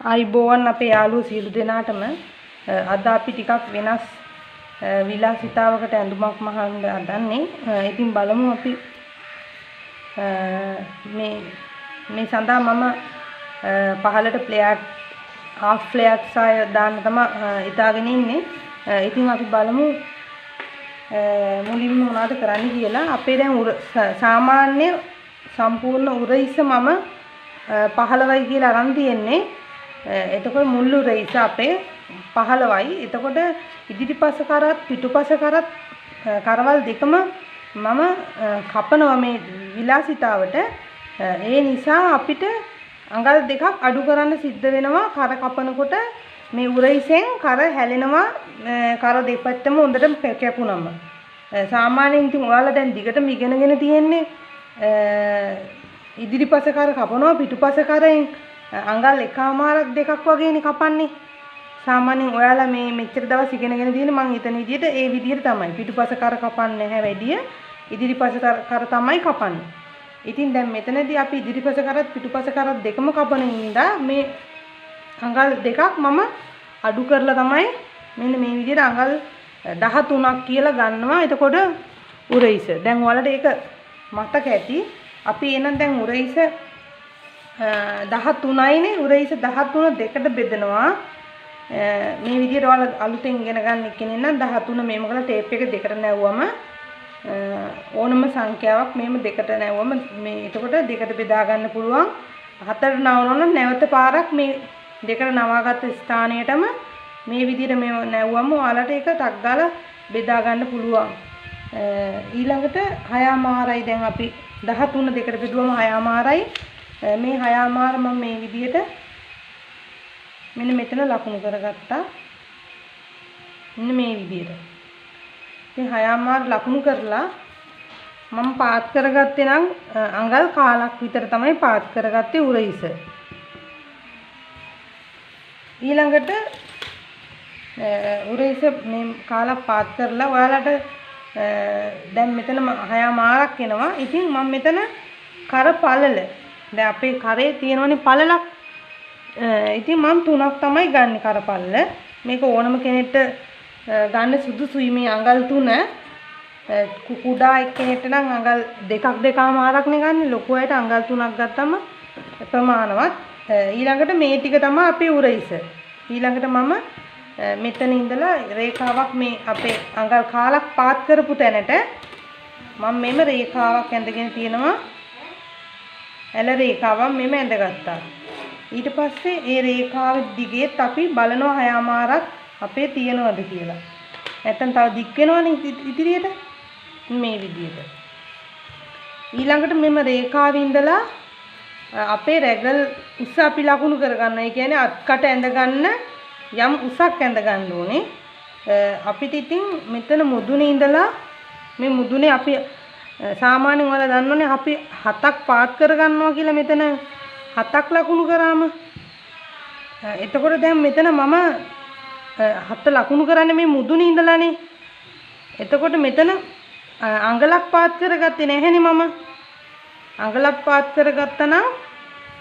ආයිබෝවන් අපේ යාළුවෝ සියලු දෙනාටම අද අපි ටිකක් වෙනස් විලාසිතාවකට ඇඳුමක් මහන්න හදන්නේ. ඉතින් බලමු අපි මේ සඳහා මම පහලට ප්ලේයර් half ප්ලේයර් සාය දාන්න තමයි හිතාගෙන ඉන්නේ. ඉතින් අපි බලමු මුලින්ම මොනවද කරන්න කියලා. අපේ දැන් සාමාන්‍ය සම්පූර්ණ උරහිස මම 15යි කියලා අරන් තියෙන්නේ. එතකොට මුල් උරහිස අපේ 15යි. එතකොට ඉදිරිපස කරත් පිටුපස කරත් කරවල් දෙකම මම කපනවා මේ විලාසිතාවට. ඒ නිසා අපිට අඟල් දෙකක් අඩු කරන්න සිද්ධ වෙනවා. කර කපනකොට මේ උරහිසෙන් කර හැලෙනවා. කර දෙපැත්තම හොඳට කැපුනම. සාමාන්‍යයෙන් ඉතින් ඔයාලා දැන් දිගටම ඉගෙනගෙන තියෙන්නේ ඉදිරිපස කර කපනවා පිටුපස කරෙන් අඟල් එකමාරක් දෙකක් වගේනේ කපන්නේ. සාමාන්‍යයෙන් ඔයාලා මේ මෙච්චර දවස් ඉගෙනගෙන තියෙන්නේ මං හිතන විදිහට ඒ විදිහට තමයි. පිටුපස කර කපන්නේ නැහැ වැඩිය. ඉදිරිපස කර තමයි කපන්නේ. ඉතින් දැන් මෙතනදී අපි ඉදිරිපස කරත් පිටුපස කරත් දෙකම කපන හින්දා මේ අඟල් දෙකක් මම අඩු කරලා තමයි මෙන්න මේ විදිහට අඟල් 13ක් කියලා ගන්නවා. එතකොට උරහිස. දැන් ඔයාලට ඒක මතක ඇති. අපි එනන් දැන් උරහිස 13යිනේ. උරහිස 13 දෙකට බෙදනවා. මේ විදිහට ඔයාලා අලුතෙන් ඉගෙන ගන්න කෙනෙක් නම් 13 මේම කරලා ටේප් එක දෙකට නැවුවම ඕනම සංඛ්‍යාවක් මේම දෙකට නැවුවම මේ එතකොට දෙකට බෙදා ගන්න පුළුවන්. හතරට නවනොන නැවත පාරක් මේ දෙකට නවාගත්ත ස්ථානයටම මේ විදිහට මේ නැවුවම ඔයාලට ඒක ටක් ගාලා බෙදා ගන්න පුළුවන්. ඊළඟට 6මාරයි. දැන් අපි 13 දෙකට බෙදුවම 6මාරයි. මේ 6මාර මම මේ විදිහට මෙන්න මෙතන ලකුණු කරගත්තා. මෙන්න මේ විදිහට. ඉතින් 6මාර ලකුණු කරලා මම පාත් කරගත්තේ නම් අඟල් කාලක් විතර තමයි පාත් කරගත්තේ උරහිස. ඊළඟට උරහිස මේ කාලක් පාත් කරලා ඔයාලට දැන් මෙතන 6මාරක් එනවා. ඉතින් මම මෙතන කර පළල දැන් අපේ කරේ තියෙනවනේ පළලක්. ඉතින් මම 3ක් තමයි ගන්න කර පළල. මේක ඕනම කෙනෙක්ට ගන්න සුදුසුයි මේ අඟල් 3. කුඩා එක්කෙනෙක්ට නම් අඟල් 2.5මාරක් නේ ගන්න. ලොකු අයට අඟල් 3ක් ගත්තම ප්‍රමාණවත්. ඊළඟට මේ ටික තමයි අපේ උරහිස. ඊළඟට මම මෙතන ඉඳලා රේඛාවක් මේ අපේ අඟල් කාලක් පාත් කරපු තැනට මම මෙම රේඛාවක් ඇඳගෙන තියෙනවා. ඇල රේඛාවක් මෙම ඇඳගත්තා. ඊට පස්සේ ඒ රේඛාව දිගේත් අපි බලනවා 6මාරක් අපේ තියනවද කියලා. නැත්තම් තව දික් වෙනවනේ ඉදිරියට මේ විදිහට. ඊළඟට මෙම රේඛාවේ ඉඳලා අපේ රැගල් උස අපි ලකුණු කරගන්නවා. ඒ කියන්නේ අත්කට ඇඳ ගන්න යම් උසක් ඇඳ ගන්න ඕනේ. අපිට ඉතින් මෙතන මුදුනේ ඉඳලා මේ මුදුනේ අපි සාමාන්‍යයෙන් ඔයාලා දන්නෝනේ අපි 7ක් පාත් කරගන්නවා කියලා. මෙතන 7ක් ලකුණු කරාම එතකොට දැන් මෙතන මම 7 ලකුණු කරන්නේ මේ මුදුනේ ඉඳලානේ. එතකොට මෙතන අඟලක් පාත් කරගත්තේ නැහැනේ මම. අඟලක් පාත් කරගත්තා නම්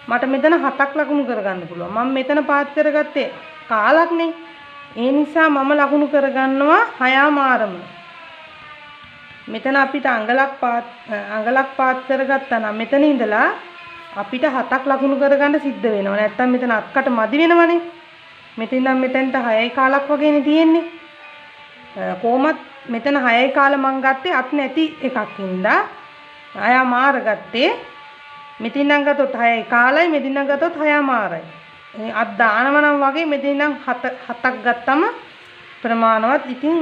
මට මෙතන 7ක් ලකුණු කරගන්න පුළුවන්. මම මෙතන පාත් කරගත්තේ කාලක්නේ. ඒ නිසා මම ලකුණු කරගන්නවා 6මාරම. මෙතන අපිට අඟලක් පාත් කරගත්තා නම් මෙතන ඉඳලා අපිට 7ක් ලකුණු කරගන්න සිද්ධ වෙනවා. නැත්තම් මෙතන අත්කට මදි වෙනවනේ. මෙතන ඉඳන් මෙතනට 6යි කාලක් වගේනේ තියෙන්නේ. කොහොමත් මෙතන 6යි කාල මං ගත්තේ අත් නැති එකක් ඉඳලා 6මාර ගත්තේ. මෙතන ඉඳන් ගත්තොත් 6යි කාලයි මෙතන ඉඳන් ගත්තොත් 6මාරයි. අත් දානවා නම් වගේ මෙතන ඉඳන් 7ක් ගත්තම ප්‍රමාණවත්. ඉතින්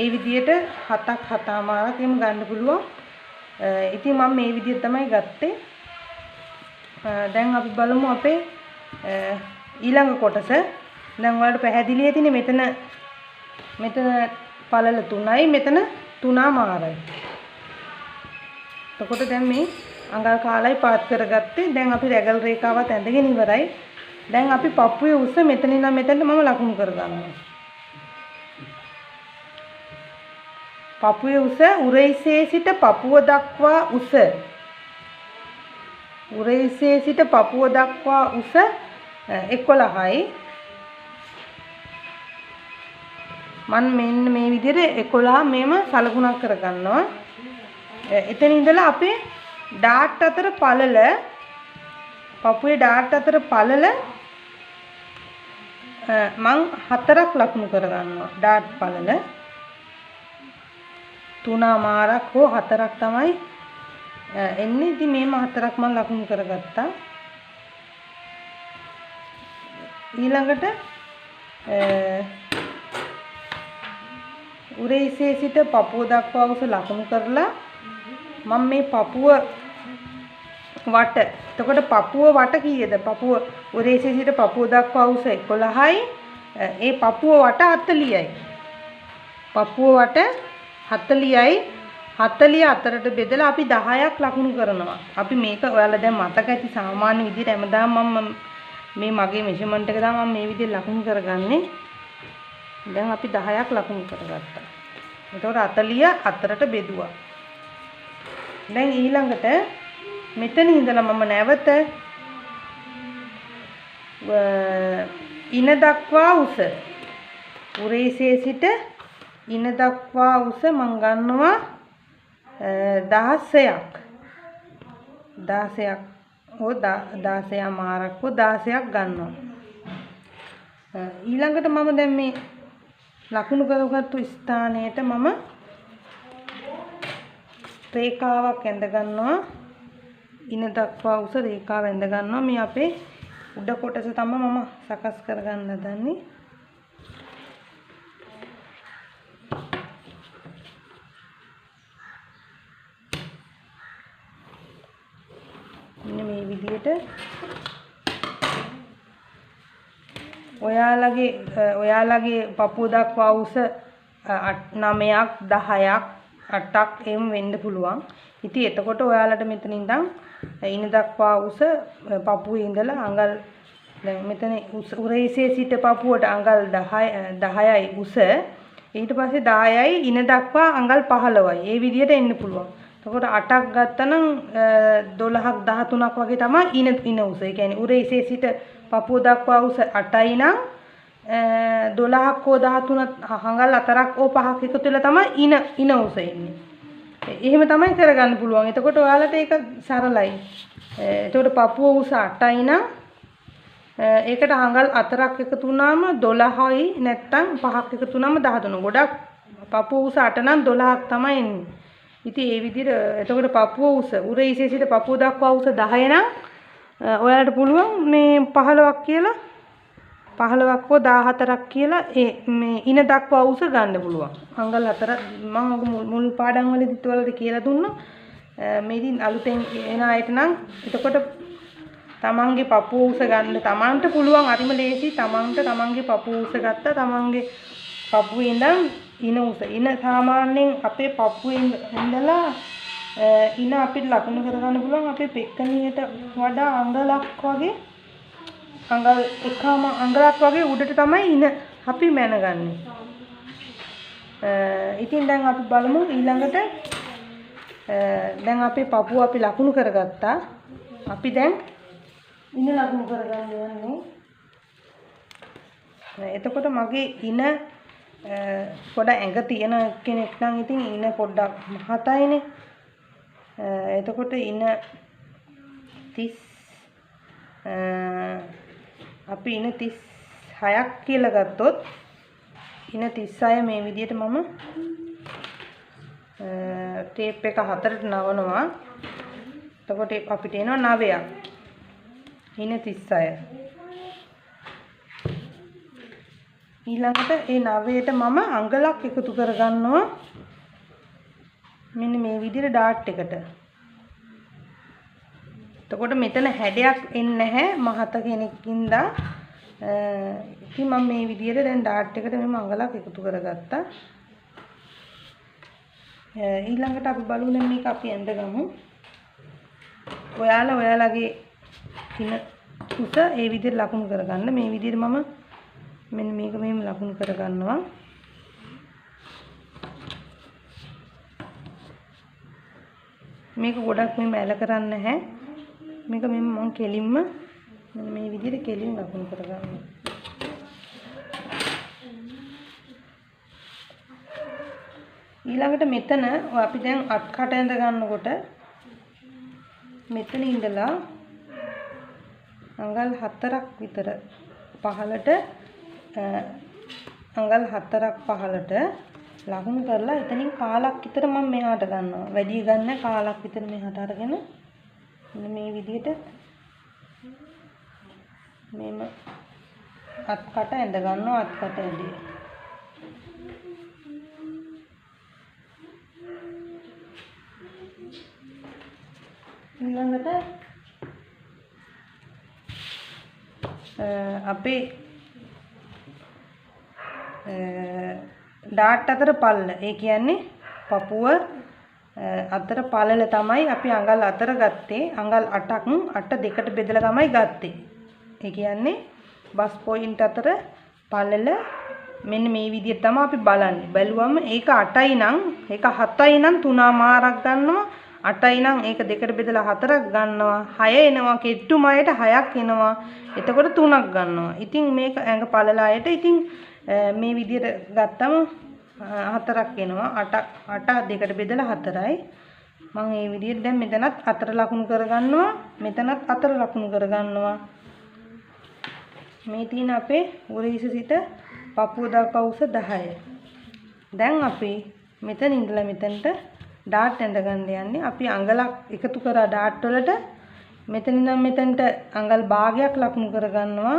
ඒ විදිහට 7ක් 7මාරක් එහෙම ගන්න පුළුවන්. ඉතින් මම මේ විදිහට තමයි ගත්තේ. දැන් අපි බලමු අපේ ඊළඟ කොටස. දැන් ඔයාලට පැහැදිලි ඇතිනේ මෙතන පළල 3යි මෙතන 3මාරයි. එතකොට දැන් මේ අඟල් කාලයි පාත් කරගත්තේ. දැන් අපි රැගල් රේඛාවත් ඇඳගෙන ඉවරයි. දැන් අපි පපුවේ උස මෙතන ඉඳන් මෙතනට මම ලකුණු කරගන්නවා. පපුවේ උස උරහිසේ සිට පපුව දක්වා උස. උරහිසේ සිට පපුව දක්වා උස 11යි. මම මෙන්න මේ විදිහට 11 මේම සලකුණක් කරගන්නවා. එතන ඉඳලා අපේ ඩාට් අතර පළල පපුවේ ඩාට් අතර පළල මං 4ක් ලකුණු කරගන්නවා. ඩාට් පළල 3මාරක් හෝ 4ක් තමයි එන්නේ. ඉතින් මේම 4ක් මම ලකුණු කරගත්තා. ඊළඟට උරහිසේ සිට පපුව දක්වා උස ලකුණු කරලා මම මේ පපුව වට. එතකොට පපුව වට කීයද? පපුව උරහිසේ සිට පපුව දක්වා උස 11යි. ඒ පපුව වට 40යි. පපුව වට 40යි. 40 අතරට බෙදලා අපි 10ක් ලකුණු කරනවා. අපි මේක ඔයාලා දැන් මතක ඇති සාමාන්‍ය විදිහට හැමදාම මම මේ මගේ මෙෂර්මන්ට් එක තමයි මම මේ විදිහට ලකුණු කරගන්නේ. දැන් අපි 10ක් ලකුණු කරගත්තා. එතකොට 40 අතරට බෙදුවා. දැන් ඊළඟට මෙතන ඉඳලා මම නැවත ඉන දක්වා උස උරහිසේ සිට ඉන දක්වා උස මම ගන්නවා 16ක්. 16ක් හෝ 16 මාරක් හෝ 16ක් ගන්නවා. ඊළඟට මම දැන් මේ ලකුණු කරගත්තු ස්ථානයට මම රේඛාවක් ඇඳ ගන්නවා. ඉන දක්වා උස රේඛාව ඇඳ ගන්නවා. මේ අපේ උඩ කොටස තමයි මම සකස් කරගන්න හදන්නේ. මෙන්න මේ විදිහට ඔයාලගේ පපුව දක්වා උස 9ක් 10ක් 8ක් එහෙම වෙන්න පුළුවන්. ඉතින් එතකොට ඔයාලට මෙතන ඉඳන් ඉන දක්වා උස පපුවේ ඉඳලා අඟල් දැන් මෙතන උරහිසේ සිට පපුවට අඟල් 10යි උස. ඊට පස්සේ 10යි ඉන දක්වා අඟල් 15යි. ඒ විදිහට එන්න පුළුවන්. එතකොට 8ක් ගත්තනම් 12ක් 13ක් වගේ තමයි ඉන උස. ඒ කියන්නේ උරහිසේ සිට පපුව දක්වා උස 8යි නම් 12ක් හෝ 13ක් අඟල් 4ක් හෝ 5ක් එකතු වෙලා තමයි ඉන උස එන්නේ. එහෙම තමයි කරගන්න පුළුවන්. එතකොට ඔයාලට ඒක සරලයි. එතකොට පපුව උස 8යි නම් ඒකට අඟල් 4ක් එකතු වුණාම 12යි නැත්තම් 5ක් එකතු වුණාම 13. ගොඩක් පපුව උස 8 නම් 12ක් තමයි එන්නේ. ඉතින් ඒ විදිහට එතකොට පපුව උස උරහිසේ සිට පපුව දක්වා උස 10 නම් ඔයාලට පුළුවන් මේ 15ක් කියලා 15ක් හෝ 14ක් කියලා මේ ඉන දක්වා උස ගන්න පුළුවන්. අඟල් 4 මම මුල් පාඩම් වලදීත් ඔයාලට කියලා දුන්නා. මේ ඉතින් අලුතෙන් එන අයට නම් එතකොට තමන්ගේ පපුව උස ගන්න තමන්ට පුළුවන්. හරිම ලේසි. තමන්ගේ පපුව උස ගත්තා. තමන්ගේ පපුවේ ඉඳන් ඉන උස. ඉන සාමාන්‍යයෙන් අපේ පපුවේ ඉඳලා ඉන අපිට ලකුණු කරගන්න පුළුවන් අපේ පෙක්කනියට වඩා අඟලක් වගේ අඟල් එකම අඟලක් වගේ උඩට තමයි ඉන අපි මැනගන්නේ. ඉතින් දැන් අපි බලමු ඊළඟට දැන් අපේ පපුව අපි ලකුණු කරගත්තා. අපි දැන් ඉන ලකුණු කරගන්න යන්නේ. එතකොට මගේ ඉන පොඩ ඇඟ තියෙන කෙනෙක් නම් ඉතින් ඉන පොඩ්ඩක් මහතයිනේ. එතකොට ඉන 30 අපි ඉන 36ක් කියලා ගත්තොත් ඉන 36 මේ විදිහට මම ටේප් එක හතරට නවනවා. එතකොට අපිට එනවා 9ක්. ඉන 36. ඊළඟට ඒ 9ට මම අඟලක් එකතු කරගන්නවා. මෙන්න මේ විදිහට ඩාට් එකට. එතකොට මෙතන හැඩයක් එන්නේ නැහැ මහත කෙනෙක්ින්ද. ඉතින් මම මේ විදිහට දැන් ඩාට් එකට මෙම අඟලක් එකතු කරගත්තා. ඊළඟට අපි බලමු දැන් මේක අපි ඇඳගමු. ඔයාලගේ ඉන උස ඒ විදිහට ලකුණු කරගන්න. මේ විදිහට මම මෙන්න මේක මෙහෙම ලකුණු කරගන්නවා. මේක ගොඩක් මෙහෙම ඇල කරන්නේ නැහැ. මේක මෙහෙම මම කෙලින්ම මෙන්න මේ විදිහට කෙලින් ලකුණු කරගන්න. ඊළඟට මෙතන අපි දැන් අත් කට ඇඳ ගන්නකොට මෙතන ඉඳලා අඟල් 4ක් විතර පහළට අඟල් 4ක් පහළට ලකුණු කරලා එතනින් කාලක් විතර මම මෙහාට ගන්නවා. වැඩි ගන්න කාලක් විතර මෙහාට අරගෙන මේ විදිහට මේම අත් කට ඇඳ ගන්නවා. අත් කට ඇඳි ඊළඟට අපේ ඩාට් අතර පල්ල ඒ කියන්නේ පපුව අතර පළල තමයි අපි අඟල් 4 ගත්තේ. අඟල් 8ක් 8 දෙකට බෙදලා තමයි ගත්තේ. ඒ කියන්නේ බස් පොයින්ට් අතර පළල මෙන්න මේ විදිහට තමයි අපි බලන්නේ. බැලුවම ඒක 8යි නම් ඒක 7යි නම් 3මාරක් ගන්නවා. 8යි නම් ඒක දෙකට බෙදලා 4ක් ගන්නවා. 6 එනවා කෙට්ටු මයට 6ක් එනවා. එතකොට 3ක් ගන්නවා. ඉතින් මේක ඇඟ පළලයට ඉතින් මේ විදිහට ගත්තම 4ක් එනවා. 8 දෙකට බෙදලා 4යි. මම මේ විදිහට දැන් මෙතනත් 4 ලකුණු කරගන්නවා. මෙතනත් 4 ලකුණු කරගන්නවා. මේ තියෙන අපේ උරහිස සිට පපුව දක්වා උස 10. දැන් අපි මෙතන ඉඳලා මෙතනට ඩාට් ඇඳ ගන්න යන්නේ. අපි අඟලක් එකතු කරා ඩාට් වලට මෙතන ඉඳන් මෙතනට අඟල් භාගයක් ලකුණු කරගන්නවා.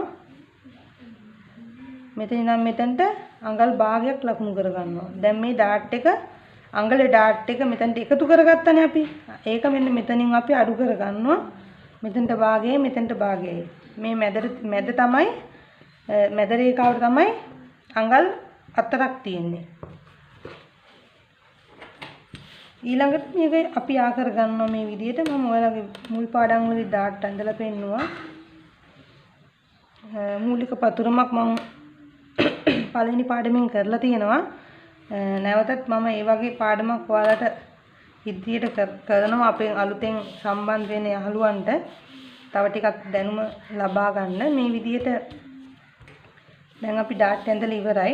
මෙතන ඉඳන් මෙතනට අඟල් භාගයක් ලකුණු කරගන්නවා. දැන් මේ ඩාට් එක අඟලේ ඩාට් එක මෙතනට එකතු කරගත්තානේ අපි. ඒක මෙන්න මෙතනින් අපි අඩු කරගන්නවා. මෙතනට භාගයයි මෙතනට භාගයයි. මේ මැද තමයි මැද රේඛාවට තමයි අඟල් 4ක් තියෙන්නේ. ඊළඟට මේක අපි ආ කරගන්නවා මේ විදිහට. මම ඔයාලගේ මුල් පාඩම් වලදී ඩාට් ඇඳලා පෙන්නුවා. මූලික පතුරමක් මම පළවෙනි පාඩමෙන් කරලා තියෙනවා. නැවතත් මම ඒ වගේ පාඩමක් ඔයාලට ඉදිරියට කරනවා අපේ අලුතෙන් සම්බන්ධ වෙන යහළුවන්ට තව ටිකක් දැනුම ලබා ගන්න. මේ විදිහට දැන් අපි ඩාට් ඇඳලා ඉවරයි.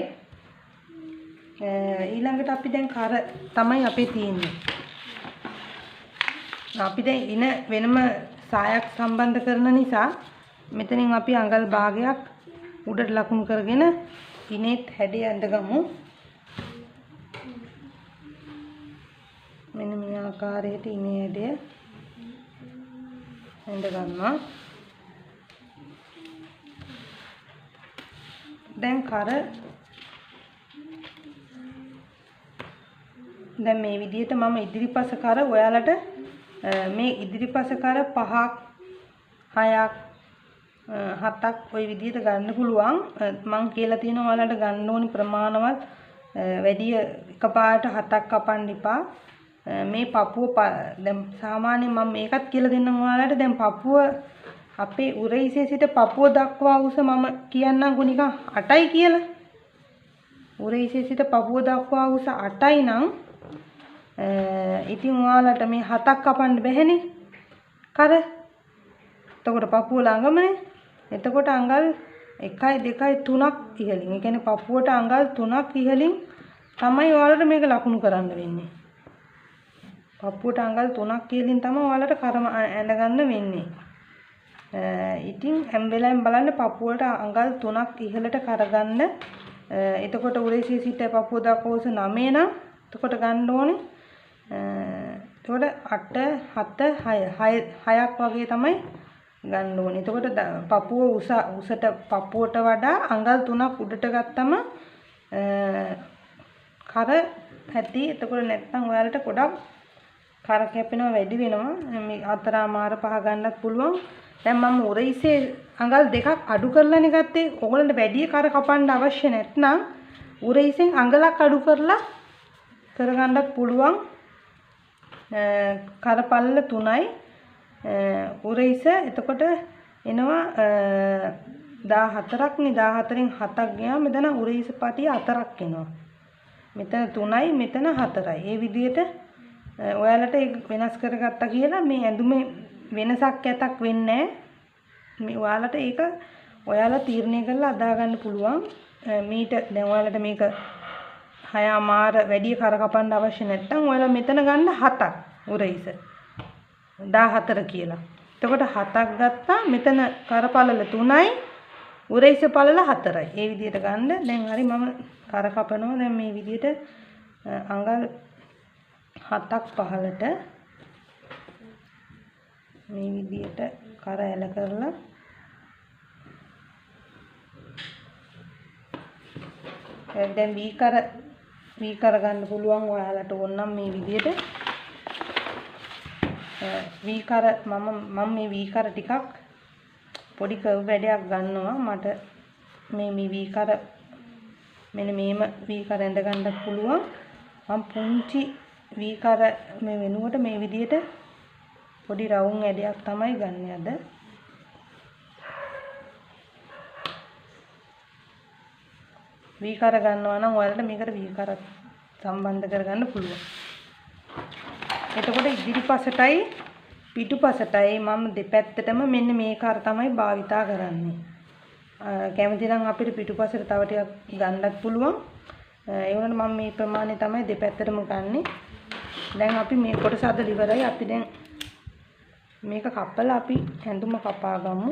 ඊළඟට අපි දැන් කර තමයි අපේ තියෙන්නේ. අපි දැන් ඉන වෙනම සායක් සම්බන්ධ කරන නිසා මෙතනින් අපි අඟල් භාගයක් උඩට ලකුණු කරගෙන ඉනේත් හැඩය ඇඳගමු. මෙන්න මේ ආකාරයට ඉනේ හැඩය ඇඳ ගන්නවා. දැන් මේ විදිහට මම ඉදිරිපස කර ඔයාලට මේ ඉදිරිපස කර 5ක් 6ක් 7ක් ওই විදිහට ගන්න පුළුවන්. මම කියලා තියෙනවා ඔයාලට ගන්න ඕනි ප්‍රමාණවත් වැඩි එකපාරට 7ක් කපන්න එපා. මේ පපුව දැන් සාමාන්‍යයෙන් මම මේකත් කියලා දෙන්නම් ඔයාලට. දැන් පපුව අපේ උරහිසේ සිට පපුව දක්වා උස මම කියන්නම්කෝ නිකන් 8යි කියලා. උරහිසේ සිට පපුව දක්වා උස 8යි නම් ඉතින් ඔයාලට මේ 7ක් කපන්න බැහැනේ. කර. එතකොට පපුව ළඟමනේ. එතකොට අඟල් 1යි 2යි 3ක් ඉහළින්. ඒ කියන්නේ පපුවට අඟල් 3ක් ඉහළින් තමයි ඔයාලට මේක ලකුණු කරන්න වෙන්නේ. පපුවට අඟල් 3ක් ඉහළින් තමයි ඔයාලට කරම ඇඳ ගන්න වෙන්නේ. ඉතින් හැම වෙලාවෙම බලන්න පපුවට අඟල් 3ක් ඉහළට කරගන්න. එතකොට උරහිසේ සිට පපුව දක්වා උස 9 නම් එතකොට ගන්න ඕනේ. එතකොට 8 7 6ක් වගේ තමයි ගන්න ඕනේ. එතකොට පපුව උසට පපුවට වඩා අඟල් 3ක් උඩට ගත්තම කර ඇති. එතකොට නැත්නම් ඔයාලට ගොඩක් කර කැපෙනවා වැඩි වෙනවා. මේ අතරමාර පහ ගන්නත් පුළුවන්. දැන් මම උරහිසේ අඟල් 2ක් අඩු කරලානේ ගත්තේ. ඔයගොල්ලන්ට වැඩි කර කපන්න අවශ්‍ය නැත්නම් උරහිසෙන් අඟලක් අඩු කරලා කරගන්නත් පුළුවන්. කර පල්ල 3යි. උරහිස එතකොට එනවා 14ක් නේ. 14න් 7ක් ගියාම මෙතන උරහිස පටිය 4ක් එනවා. මෙතන 3යි මෙතන 4යි. ඒ විදිහට ඔයාලට ඒක වෙනස් කරගත්තා කියලා මේ ඇඳුමේ වෙනසක් ඇතක් වෙන්නේ මේ ඔයාලට ඒක ඔයාලා තීරණය කරලා අදා ගන්න පුළුවන්. මීට දැන් ඔයාලට මේක 6මාර වැඩි කර කපන්න අවශ්‍ය නැත්නම් ඔයාලා මෙතන ගන්න 7ක් උරහිස 14 කියලා. එතකොට 7ක් ගත්තා මෙතන කරපළල 3යි උරහිස පළල 4යි. ඒ විදිහට ගන්න. දැන් හරි මම කර කපනවා. දැන් මේ විදිහට අඟල් 7ක් පහලට මේ විදිහට කර ඇල කරලා දැන් වී කර ගන්න පුළුවන් ඔයාලට ඕන නම් මේ විදිහට වී කර මම මේ වී කර ටිකක් පොඩි කර්ව් වැඩයක් ගන්නවා මට මේ වී කර මෙන්න මේම වී කර ඇඳ ගන්න පුළුවන් මම පුංචි වී කර මේ වෙනුවට මේ විදිහට පොඩි රවුම් ඇඩයක් තමයි ගන්න අද වී කර ගන්නවා නම් ඔයාලට මේකට වී කර සම්බන්ධ කරගන්න පුළුවන්. එතකොට ඉදිරිපසටයි පිටුපසටයි මම දෙපැත්තටම මෙන්න මේ කර තමයි භාවිතා කරන්නේ. කැමති නම් අපිට පිටුපසට තව ටිකක් ගන්නත් පුළුවන්. ඒ වුණාට මම මේ ප්‍රමාණය තමයි දෙපැත්තටම ගන්නෙ. දැන් අපි මේ කොටස අද ඉවරයි. අපි දැන් මේක කපලා අපි හැඳුම කපා ගමු.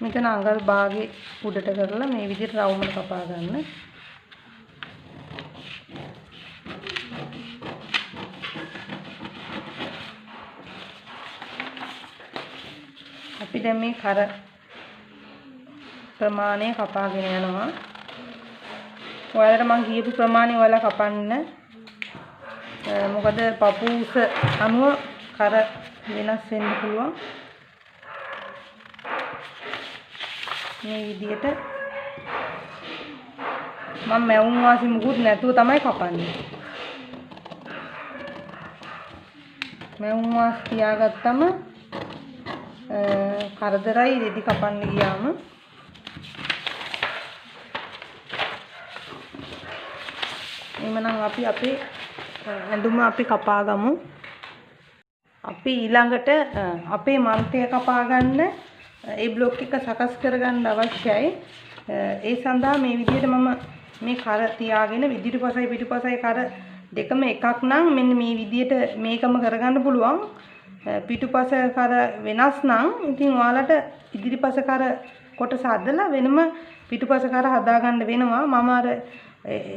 මෙතන අඟල් භාගේ උඩට කරලා මේ විදිහට රවුමකට කපා ගන්න. අපි දැන් මේ කර ප්‍රමාණය කපාගෙන යනවා. ඔයාලට මම කියපු ප්‍රමාණය ඔයාලා කපන්න. මොකද පපුස අනුව කර වෙනස් වෙන්න පුළුවන්. මේ විදිහට මම මැවුම් වාසි මුකුත් නැතුව තමයි කපන්නේ. මැවුම් වාසි තියාගත්තම කරදරයි රෙදි කපන්න ගියාම. එhmenan අපි අපේ ඇඳුම අපි කපා ගමු. අපි ඊළඟට අපේ මන්තය කපා ගන්න ඒ බ්ලොක් එක සකස් කරගන්න අවශ්‍යයි. ඒ සඳහා මේ විදිහට මම මේ කර තියාගෙන ඉදිරිපසයි පිටුපසයි කර දෙකම එකක් නම් මෙන්න මේ විදිහට මේකම කරගන්න පුළුවන්. පිටුපස කර වෙනස් නම් ඉතින් ඔයාලට ඉදිරිපස කර කොටස හදලා වෙනම පිටුපස කර හදාගන්න වෙනවා. මම අර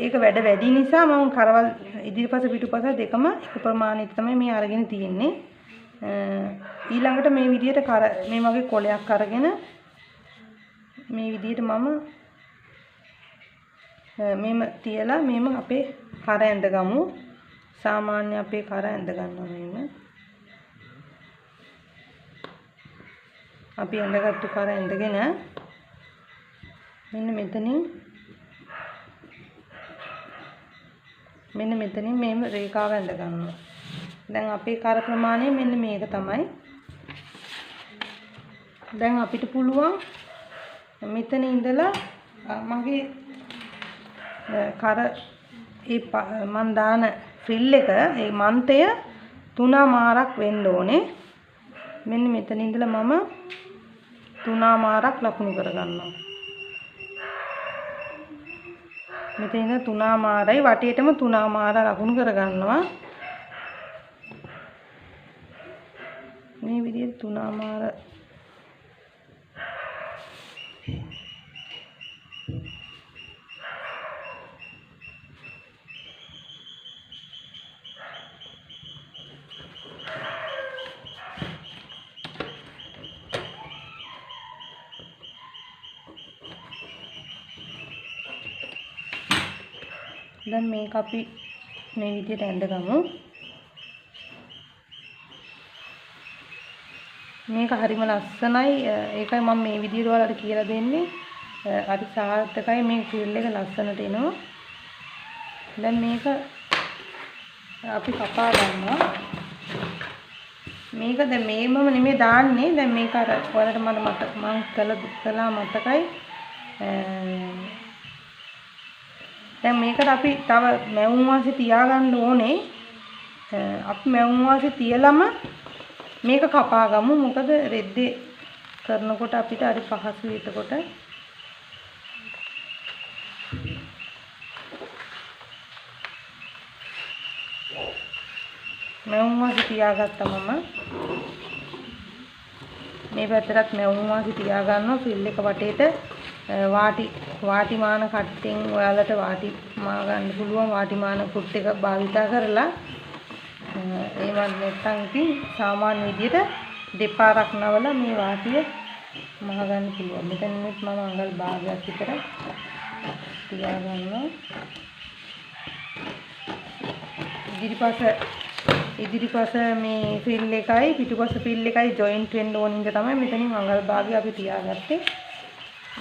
ඒක වැඩ වැඩි නිසා මම කරවල් ඉදිරිපස පිටුපස දෙකම එක ප්‍රමාණයට තමයි මේ අරගෙන තියෙන්නේ. ඊළඟට මේ විදිහට කර මේ වගේ කොලයක් අරගෙන මේ විදිහට මම මෙම තියලා මෙම අපේ කර ඇඳ ගමු. සාමාන්‍ය අපේ කර ඇඳ ගන්නවා මෙන්න. අපි ඇඳගත්තු කර ඇඳගෙන මෙන්න මෙතනින් මේම රේඛාව ඇඳ ගන්නවා. දැන් අපේ කර ප්‍රමාණය මෙන්න මේක තමයි. දැන් අපිට පුළුවන් මෙතන ඉඳලා මගේ කර මන් දාන ෆ්‍රිල් එක ඒ මන්තය 3 මාරක් වෙන්න ඕනේ. මෙන්න මෙතන ඉඳලා මම 3 මාරක් ලකුණු කරගන්නවා. මෙතන ඉඳලා 3 මාරයි වටේටම 3 මාර ලකුණු කරගන්නවා. මේ විදිහට 3 මාර දැන් මේක අපි මේ විදිහට ඇඳගමු. මේක හරිම ලස්සනයි. ඒකයි මම මේ විදිහට ඔයාලට කියලා දෙන්නේ. අරි සාර්ථකයි මේ ෆිල් එක ලස්සනට එනවා. දැන් මේක අපි කපා ගන්නවා. මේක දැන් මේමම නෙමෙයි දාන්නේ. දැන් මේක අර ඔයාලට මම කළා මතකයි. දැන් මේකට අපි තව මැවුම් වාසි තියාගන්න ඕනේ. අපි මැවුම් වාසි තියලම මේක කපා ගමු. මොකද රෙද්දේ කරනකොට අපිට හරි පහසුයි. එතකොට මැවුම් වාසි තියාගත්තා මම. මේ පැත්තටත් මැවුම් වාසි තියාගන්නවා. ෆිල් එක වටේට වාටිමාන කට්ටෙන් ඔයාලට වාටිමා ගන්න පුළුවන්. වාටිමාන කුට් එක භාවිතා කරලා ඒවත් නැත්නම් ඉතින් සාමාන්‍ය විදියට දෙපාරක් නවලා මේ වාටිය මහ ගන්න පුළුවන්. මෙතනත් මම අඟල් භාගයක් විතර තියාගන්නවා. ඉදිරිපස මේ ෆිල් එකයි පිටුපස ෆිල් එකයි ජොයින්ට් වෙන්න ඕන ඉඳ තමයි මෙතනින් අඟල් භාගය අපි තියාගත්තේ.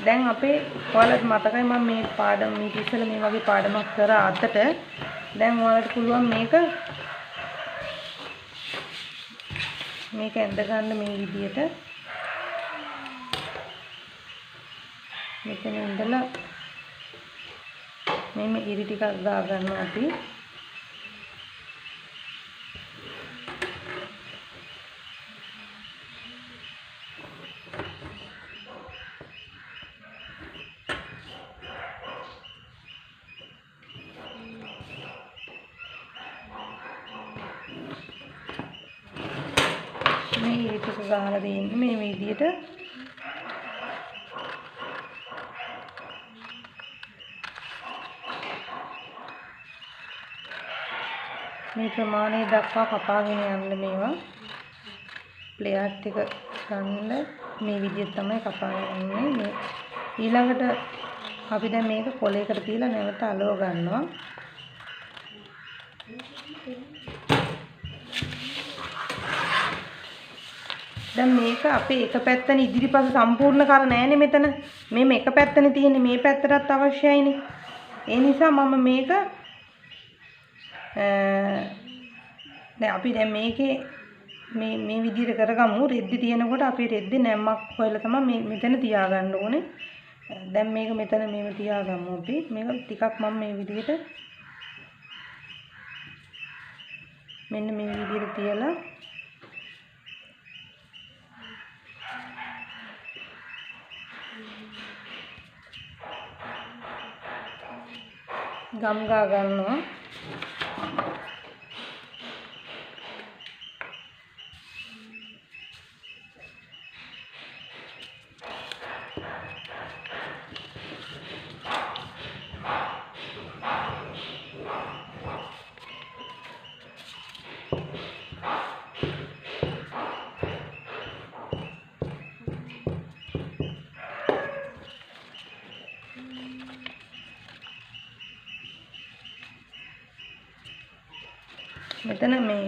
දැන් අපේ ඔයාලට මතකයි මම මේ පාඩම ඊට ඉස්සෙල්ලා මේ වගේ පාඩමක් කරා අතට. දැන් ඔයාලට පුළුවන් මේක ඇඳ ගන්න මේ විදියට. මෙතන ඉඳලා මේ ඉරි ටිකක් ගා ගන්නවා අපි. මේ ඉරි ටික ගහලා දෙන්නේ මේ විදියට. මේ ප්‍රමාණය දක්වා කපාගෙන යන්න මේවා. ප්ලේයර් එක ගන්න මේ විදිහට තමයි කපාගෙන යන්නේ. මේ ඊළඟට අපි දැන් මේක කොලයකට තියලා නැවත අලව ගන්නවා. දැන් මේක අපේ එක පැත්තනේ ඉදිරිපස සම්පූර්ණ කර නෑනේ මෙතන. මේ එක පැත්තනේ තියෙන්නේ. මේ පැත්තටත් අවශ්‍යයිනේ. ඒ නිසා මම මේක දැන් අපි දැන් මේකේ මේ විදිහට කරගමු. රෙද්දි තියෙනකොට අපි රෙද්දේ නැම්මක් හොයලා තමයි මෙතන තියාගන්න ඕනේ. දැන් මේක මෙතන මේව තියාගමු අපි. මේක ටිකක් මම මේ විදිහට මෙන්න මේ විදිහට තියලා ගම් ගා ගන්නවා. මෙතන මේ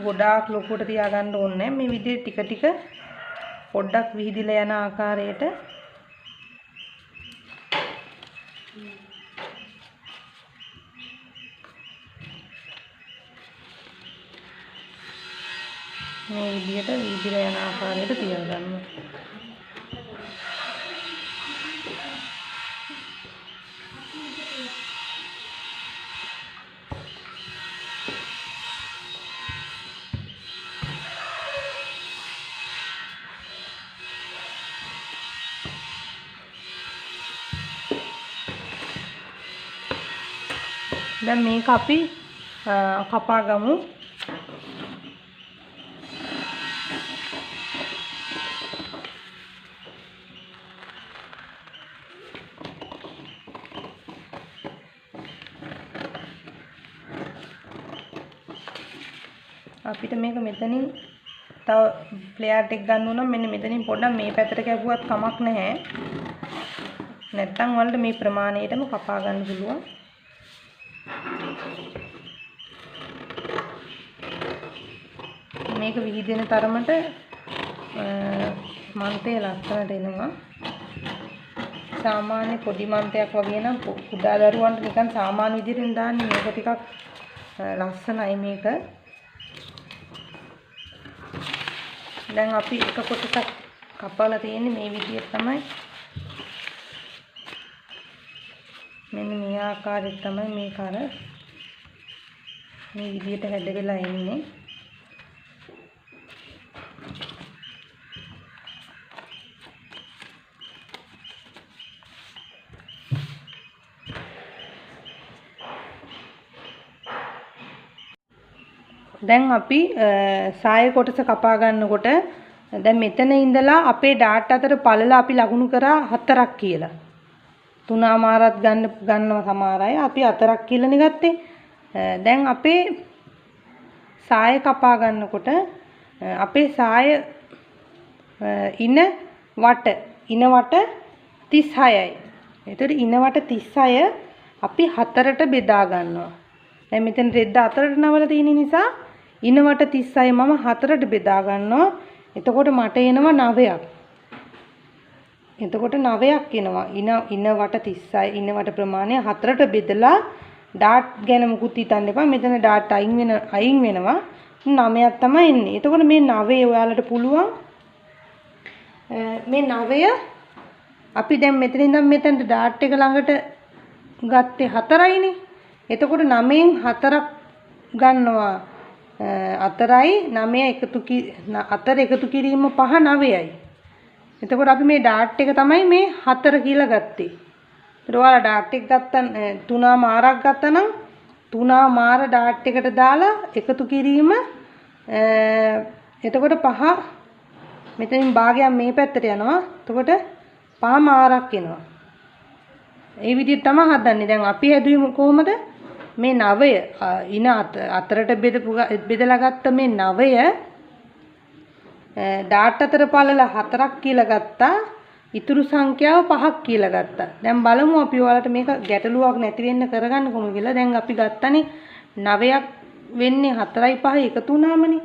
ගොඩාක් ලොකුට තියාගන්න ඕනේ නැහැ. මේ විදිහට ටික ටික පොඩ්ඩක් විහිදිලා යන ආකාරයට මේ විදිහට විහිදිලා යන ආකාරයට තියාගන්න. දැන් මේක අපි කපා ගමු. අපිට මේක මෙතනින් තව ප්ලේයර් එක ගන්න ඕන නම් මෙන්න මෙතනින් පොඩ්ඩක් මේ පැත්තට කැපුවත් කමක් නැහැ. නැත්තම් වලට මේ ප්‍රමාණයටම කපා ගන්න පුළුවන්. මේක විහිදෙන තරමට මන්තේ ලස්සනට එනවා. සාමාන්‍ය පොඩි මන්තයක් වගේ නම් කුඩා දරුවන්ට නිකන් සාමාන්‍ය විදිහට දාන්නේ මේක ටිකක් ලස්සනයි මේක. දැන් අපි එක කොටසක් කපලා තියෙන්නේ මේ විදිහට තමයි. මෙන්න මේ ආකාරයට තමයි මේ කර මේ විදිහට හැඩ වෙලා එන්නේ. දැන් අපි සාය කොටස කපා ගන්නකොට දැන් මෙතන ඉඳලා අපේ ඩාට් අතර පළල අපි ලකුණු කරා 4ක් කියලා. 3මාරක් ගන්නවා සමහර අය. අපි 4ක් කියලානේ ගත්තේ. දැන් අපේ සාය කපා ගන්නකොට අපේ සාය ඉන වට 36යි. ඒතර ඉන වට 36 අපි 4ට බෙදා ගන්නවා. දැන් මෙතන රෙද්ද 4ට නවලා තියෙන නිසා ඉන වට 36 මම 4ට බෙදා ගන්නවා. එතකොට මට එනවා 9ක්. එතකොට 9ක් එනවා. ඉන වට 36 ඉන වට ප්‍රමාණය 4ට බෙදලා ඩාට් ගැන මුකුත් හිතන්න එපා. මෙතන ඩාට් අයින් වෙනවා. 9ක් තමයි එන්නේ. එතකොට මේ 9 ඔයාලට පුළුවන් මේ 9 අපි දැන් මෙතන ඉඳන් මෙතනට ඩාට් එක ළඟට ගත්තේ 4යිනේ. එතකොට 9න් 4ක් ගන්නවා 4යි 9 එකතු කිරීම 5 9යි. එතකොට අපි මේ ඩාට් එක තමයි මේ 4 කියලා ගත්තේ. ඒත් ඔයාලා ඩාට් එක ගත්තා 3 මාරක් ගත්තා නම් 3 මාර ඩාට් එකට දාලා එකතු කිරීම එතකොට 5 මෙතනින් භාගයක් මේ පැත්තට යනවා. එතකොට 5 මාරක් එනවා. ඒ විදිහට තමයි හදන්නේ. දැන් අපි හැදුවේ කොහොමද? මේ 9 ඉන 4ට බෙදලා ගත්ත මේ 9 ඩාට් අතර පළල 4ක් කියලා ගත්තා. ඉතුරු සංඛ්‍යාව 5ක් කියලා ගත්තා. දැන් බලමු අපි ඔයාලට මේක ගැටලුවක් නැති වෙන්න කරගන්න කොහොමද කියලා. දැන් අපි ගත්තනේ 9ක් වෙන්නේ 4යි 5යි එකතු වුණාමනේ.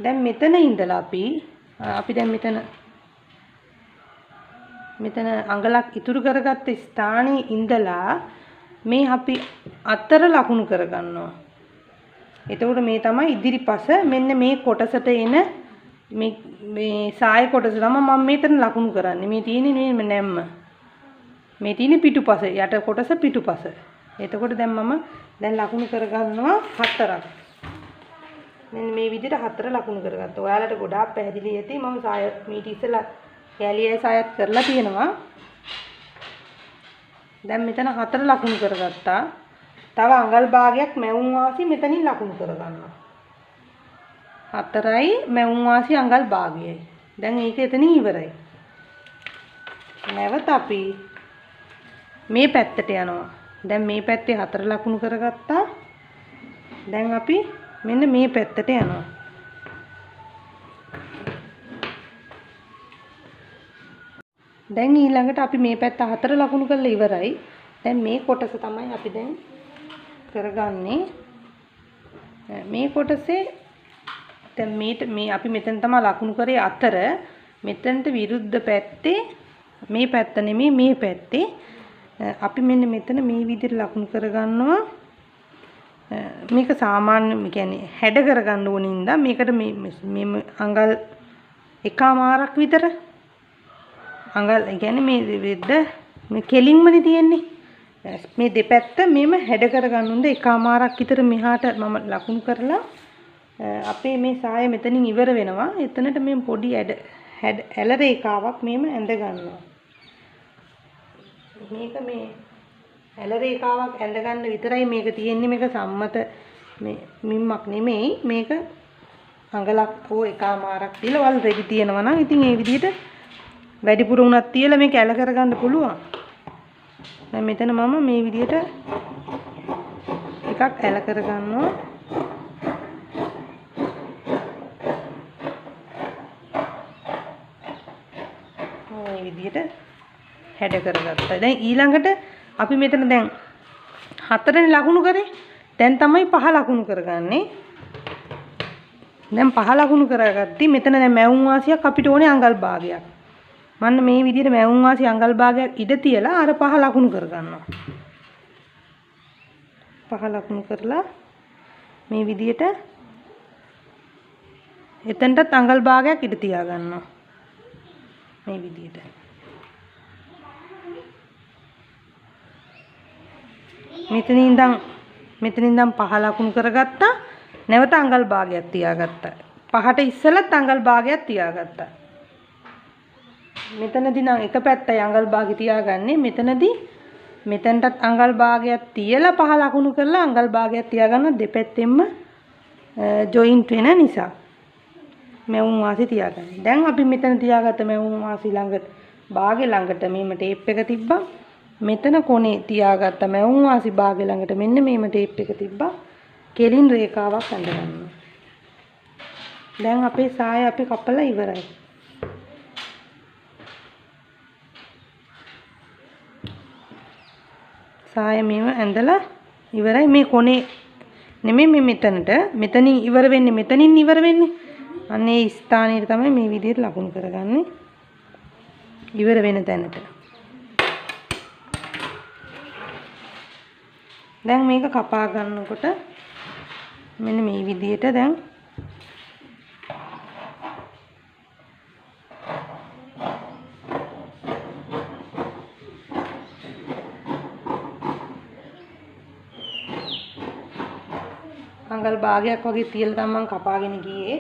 දැන් මෙතන ඉඳලා අපි දැන් මෙතන අඟලක් ඉතුරු කරගත්ත ස්ථානයේ ඉඳලා මේ අපි 4 ලකුණු කරගන්නවා. එතකොට මේ තමයි ඉදිරිපස. මෙන්න මේ කොටසට එන මේ සාය කොටස තමයි මම මෙතන ලකුණු කරන්නේ. මේ තියෙන්නේ මේ නැම්ම. මේ තියෙන්නේ පිටුපස. යට කොටස පිටුපස. එතකොට දැන් මම දැන් ලකුණු කරගන්නවා 4ක්. මෙන්න මේ විදිහට 4 ලකුණු කරගත්තා. ඔයාලට ගොඩාක් පැහැදිලි ඇති. මම සාය මීට ඉස්සලා කැලියයි සායත් කරලා තියෙනවා. දැන් මෙතන 4 ලකුණු කරගත්තා. තව අඟල් භාගයක් මැවුම් වාසි මෙතනින් ලකුණු කරගන්නවා. 4යි මැවුම් වාසි අඟල් භාගයයි. දැන් ඒක එතනින් ඉවරයි. නැවත අපි මේ පැත්තට යනවා. දැන් මේ පැත්තේ 4 ලකුණු කරගත්තා. දැන් අපි මෙන්න මේ පැත්තට යනවා. දැන් ඊළඟට අපි මේ පැත්ත 4 ලකුණු කරලා ඉවරයි. දැන් මේ කොටස තමයි අපි දැන් කරගන්නේ. මේ කොටසේ දැන් මේ අපි මෙතන තමයි ලකුණු කරේ 4. මෙතනට විරුද්ධ පැත්තේ මේ පැත්ත නෙමෙයි මේ පැත්තේ අපි මෙන්න මෙතන මේ විදිහට ලකුණු කරගන්නවා. මේක සාමාන්‍ය කියන්නේ හැඩ කරගන්න ඕන ඉඳන් මේකට මේ අඟල් එකමාරක් විතර අඟල් කියන්නේ මේ වෙද්ද මේ කෙලින්මනේ තියෙන්නේ. මේ දෙපැත්ත මෙම හැඩ කරගන්න උන්ද එකමාරක් විතර මෙහාට මම ලකුණු කරලා අපේ මේ සාය මෙතනින් ඉවර වෙනවා. එතනට මේ පොඩි ඇල රේඛාවක් මෙහෙම ඇඳ ගන්නවා. මේක මේ ඇල රේඛාවක් ඇඳ ගන්න විතරයි මේක තියෙන්නේ. මේක සම්මත මේ මිම්මක් නෙමෙයි. මේක අඟලක් හෝ එකමාරක් තියලා වල් රෙදි තියෙනවා නම් ඉතින් ඒ විදිහට වැඩිපුර උනක් තියලා මේක ඇල කරගන්න පුළුවන්. දැන් මෙතන මම මේ විදිහට එකක් ඇල කරගන්නවා. මේ විදිහට හැඩ කරගත්තා. දැන් ඊළඟට අපි මෙතන දැන් 4නේ ලකුණු කරේ. දැන් තමයි 5 ලකුණු කරගන්නේ. දැන් 5 ලකුණු කරගත්තී. මෙතන දැන් මැවුම් වාසියක් අපිට ඕනේ අඟල් භාගයක්. මන්න මේ විදිහට මැවුම් වාසි අඟල් භාගයක් ඉඩ තියලා අර පහ ලකුණු කර ගන්නවා. පහ ලකුණු කරලා මේ විදිහට එතනටත් අඟල් භාගයක් ඉඩ තියා ගන්නවා. මේ විදිහට. මෙතනින් ඉඳන් පහ ලකුණු කරගත්තා. නැවත අඟල් භාගයක් තියාගත්තා. පහට ඉස්සෙල්ලත් අඟල් භාගයක් තියාගත්තා. මෙතනදී නම් එක පැත්තයි අඟල් භාගය තියාගන්නේ. මෙතනදී මෙතනටත් අඟල් භාගයක් තියලා පහ ලකුණු කරලා අඟල් භාගයක් තියාගන්න දෙපැත්තෙන්ම ජොයින්ට් වෙන නිසා මැවුම් වාසි තියාගන්න. දැන් අපි මෙතන තියාගත්ත මැවුම් වාසි ළඟ භාගය ළඟට මෙහෙම ටේප් එක තිබ්බා. මෙතන කොනේ තියාගත්ත මැවුම් වාසි භාගය ළඟට මෙන්න මෙහෙම ටේප් එක තිබ්බා. කෙලින් රේඛාවක් අඳගන්නවා. දැන් අපේ සාය අපි කපලා ඉවරයි. සාය මේව ඇඳලා ඉවරයි. මේ කොනේ නෙමෙයි මේ මෙතනින් ඉවර වෙන්නේ. අන්න ඒ ස්ථානයේ තමයි මේ විදිහට ලකුණු කරගන්නේ. ඉවර වෙන තැනට. දැන් මේක කපා ගන්නකොට මෙන්න මේ විදිහට දැන් අඟල් භාගයක් වගේ තියලා තමයි මම කපාගෙන ගියේ.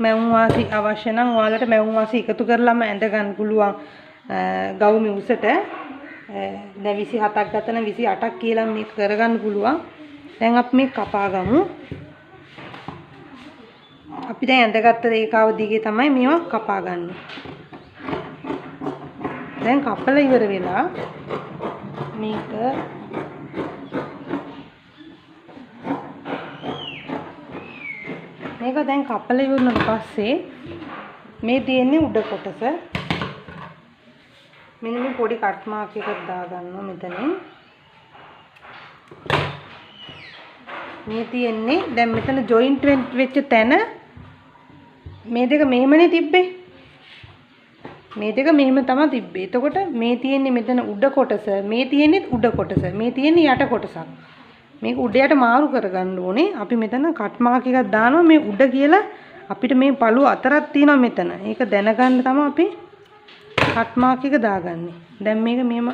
මැවුම් වාසි අවශ්‍ය නම් ඔයාලට මැවුම් වාසි එකතු කරලාම ඇඳ ගන්න පුළුවන් ගවුමේ උසට. දැන් 27ක් ගතන 28ක් කියලා මේක කරගන්න පුළුවන්. දැන් අපි මේක කපා ගමු. අපි දැන් ඇඳගත්ත රේඛාව දිගේ තමයි මේවා කපා ගන්න. දැන් කපලා ඉවර වෙලා මේක දැන් කපලා ඉවරනට පස්සේ මේ තියෙන්නේ උඩ කොටස. මෙන්න මේ පොඩි කට් මාක් එකක් දාගන්නවා මෙතනින්. මේ තියෙන්නේ දැන් මෙතන ජොයින්ට් වෙච්ච තැන මේ දෙක මෙහෙමනේ තිබ්බේ. මේ දෙක මෙහෙම තමයි තිබ්බේ. එතකොට මේ තියෙන්නේ මෙතන උඩ කොටස, මේ තියෙන්නේ උඩ කොටස, මේ තියෙන්නේ යට කොටසක්. මේක උඩයට මාරු කරගන්න ඕනේ. අපි මෙතන කට් මාක් එකක් දානවා මේ උඩ කියලා. අපිට මේ පළුව අතරක් තියෙනවා මෙතන. ඒක දැනගන්න තමයි අපි කට් මාක් එක දාගන්නේ. දැන් මේක මෙහෙම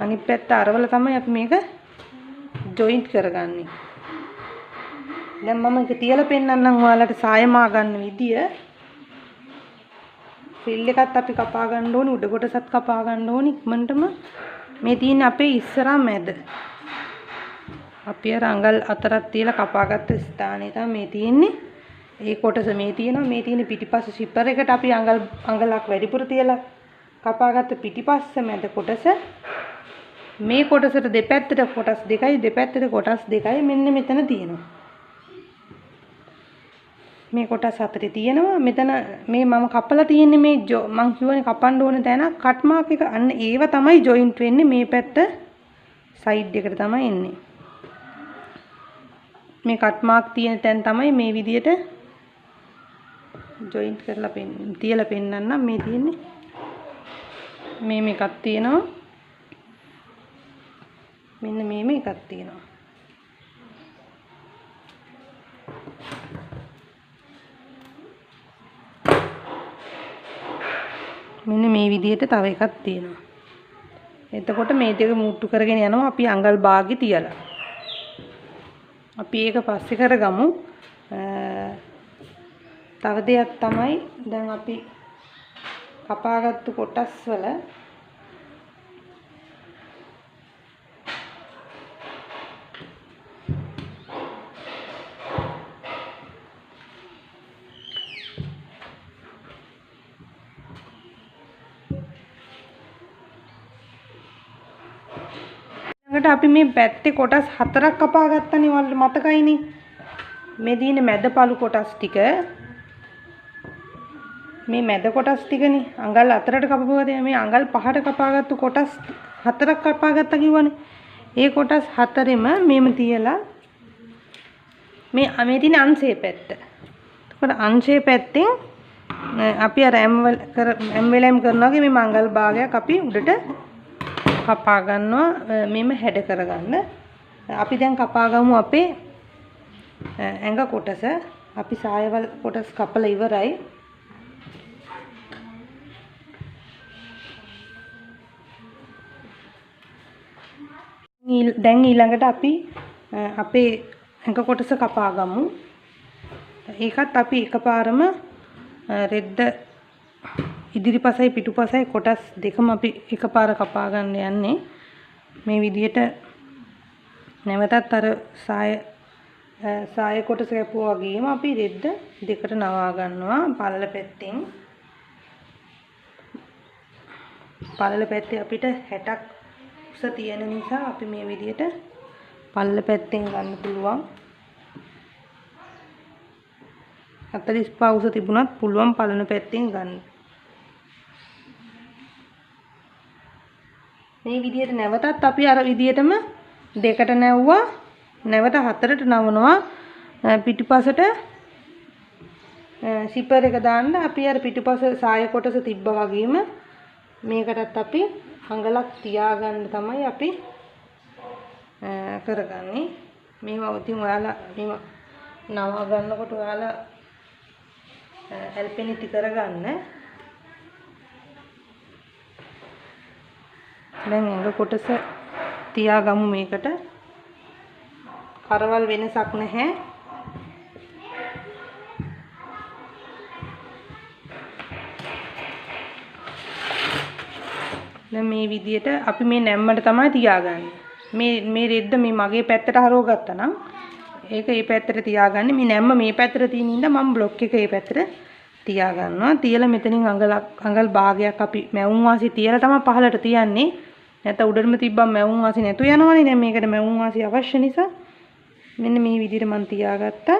අනිත් පැත්ත අරවල තමයි අපි මේක ජොයින්ට් කරගන්නේ. දැන් මම ඒක තියලා පෙන්නන්නම් ඔයාලට සායමා ගන්න විදිය. ෆ්‍රිල් එකත් අපි කපා ගන්න ඕනේ, උඩ කොටසත් කපා ගන්න ඕනේ ඉක්මනටම. මේ තියෙන්නේ අපේ ඉස්සරහා මැද. අපි අර අඟල් අතරක් තියලා කපාගත්ත ස්ථානේ තමයි මේ තියෙන්නේ. ඒ කොටස මේ තියෙනවා. මේ තියෙන පිටිපස්ස සිපර් එකට අපි අඟලක් වැඩිපුර තියලා කපාගත්ත පිටිපස්ස මැද කොටස. මේ කොටසට දෙපැත්තට කොටස් දෙකයි, දෙපැත්තට කොටස් දෙකයි මෙන්න මෙතන තියෙනවා. මේ කොටස් හතරේ තියෙනවා. මෙතන මේ මම කපලා තියෙන්නේ මේ මං කියවනේ කපන්න ඕන තැන කට් මාක් එක. අන්න ඒව තමයි ජොයින්ට් වෙන්නේ. මේ පැත්ත සයිඩ් එකට තමයි එන්නේ. මේ කට් මාක් තියෙන තැන් තමයි මේ විදියට ජොයින්ට් කරලා තියලා පෙන්නන්නම්. මේ තියෙන්නේ මේ මේකක් තියෙනවා. මෙන්න මේ මේකක් තියෙනවා. මෙන්න මේ විදිහට තව එකක් තියෙනවා. එතකොට මේ දෙක මුට්ටු කරගෙන යනවා අපි අඟල් භාගෙ තියලා. අපි ඒක පස්සේ කරගමු. තව දෙයක් තමයි දැන් අපි කපාගත්තු කොටස් වල අපි මේ පැත්තේ කොටස් හතරක් කපා ගත්තනේ. ඔයාලට මතකයිනේ. මේ දිනේ මැද පළු කොටස් ටික. මේ මැද කොටස් ටිකනේ අඟල් අතරට කපපුවාද මේ අඟල් පහට කපාගත්තු කොටස් හතරක් කපාගත්තා කිව්වනේ. ඒ කොටස් හතරෙම මෙහෙම තියලා මේ තියෙන අංශයේ පැත්ත. එතකොට අංශයේ පැත්තෙන් අපි අර එම්බලම් කරනවා වගේ මේ මංගල් භාගයක් අපි උඩට කපා ගන්නවා මෙහෙම හැඩ කරගන්න. අපි දැන් කපා ගමු අපේ ඇඟ කොටස. අපි සායවල් කොටස් කපලා ඉවරයි. දැන් ඊළඟට අපි අපේ ඇඟ කොටස කපා ගමු. ඒකත් අපි එකපාරම රෙද්ද ඉදිරිපසයි පිටුපසයි කොටස් දෙකම අපි එකපාර කපා ගන්න යන්නේ. මේ විදිහට නැවතත් අර සාය කොටස කැපුවා වගේම අපි රෙද්ද දෙකට නවා ගන්නවා පළල පැත්තෙන්. පළල පැත්තේ අපිට 60ක් උස තියෙන නිසා අපි මේ විදිහට පළල පැත්තෙන් ගන්න පුළුවන්. 45 උස තිබුණත් පුළුවන් පළල පැත්තෙන් ගන්න. මේ විදිහට නැවතත් අපි අර විදිහටම දෙකට නැවුවා. නැවත හතරට නවනවා. පිටුපසට සිපර් එක දාන්න අපි අර පිටුපස සාය කොටස තිබ්බා වගේම මේකටත් අපි හංගලක් තියාගන්න තමයි අපි කරගන්නේ. මේවා ඉතින් ඔයාලා මේවා නවා ගන්නකොට ඔයාලා ඇල්පෙනිටි කරගන්න. දැන් ඇඟ කොටස තියාගමු මේකට. කරවල් වෙනසක් නැහැ. දැන් මේ විදිහට අපි මේ නැම්මට තමයි තියාගන්නේ. මේ රෙද්ද මේ මගේ පැත්තට හරව ගත්තා නම් ඒක මේ පැත්තට තියාගන්නේ. මේ නැම්ම මේ පැත්තට තියෙන ඉඳ මම බ්ලොක් එක මේ පැත්තට තියා ගන්නවා. තියලා මෙතනින් අඟල් භාගයක් අපි මැවුම් වාසි තියලා තමයි පහලට තියන්නේ. නැත්නම් උඩටම තිබ්බම මැවුම් වාසි නැතු යනවනේ. දැන් මේකට මැවුම් වාසි අවශ්‍ය නිසා මෙන්න මේ විදිහට මම තියාගත්තා.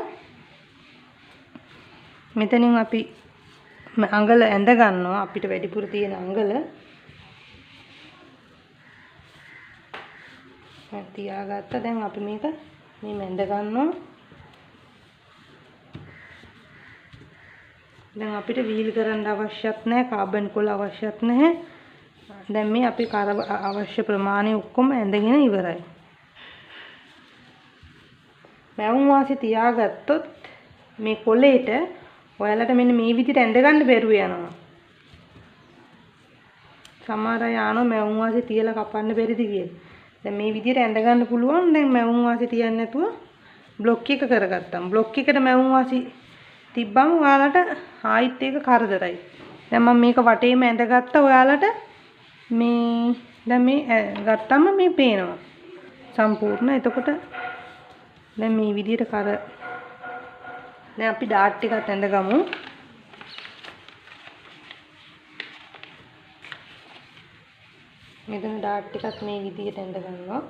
මෙතනින් අපි අඟල ඇඳ ගන්නවා. අපිට වැඩිපුර තියෙන අඟල තියාගත්තා. දැන් අපි මේක මේ මැඳ ගන්නවා. දැන් අපිට වීල් කරන්න අවශ්‍යත් නැහැ. කාබන් කොළ අවශ්‍යත් නැහැ. දැන් මේ අපි අවශ්‍ය ප්‍රමාණය ඔක්කොම ඇඳගෙන ඉවරයි. මැවුම් වාසි තියාගත්තොත් මේ කොළේට ඔයාලට මෙන්න මේ විදිහට ඇඳ ගන්න බැරුව යනවා. සමහර අය ආනෝ මැවුම් වාසි තියලා කපන්න බැරිද කියලා. දැන් මේ විදිහට ඇඳ ගන්න පුළුවන්. දැන් මැවුම් වාසි තියන්නේ නැතුව බ්ලොක් එක කරගත්තාම බ්ලොක් එකට මැවුම් වාසි තිබ්බම ඔයාලට ආයිත් ඒක කරදරයි. දැන් මම මේක වටේම ඇඳගත්තා. ඔයාලට මේ දැන් මේ ගත්තම මේ පේනවා සම්පූර්ණ. එතකොට දැන් මේ විදිහට දැන් අපි ඩාට් ටිකත් ඇඳගමු. මෙතන ඩාට් ටිකත් මේ විදිහට ඇඳ ගන්නවා.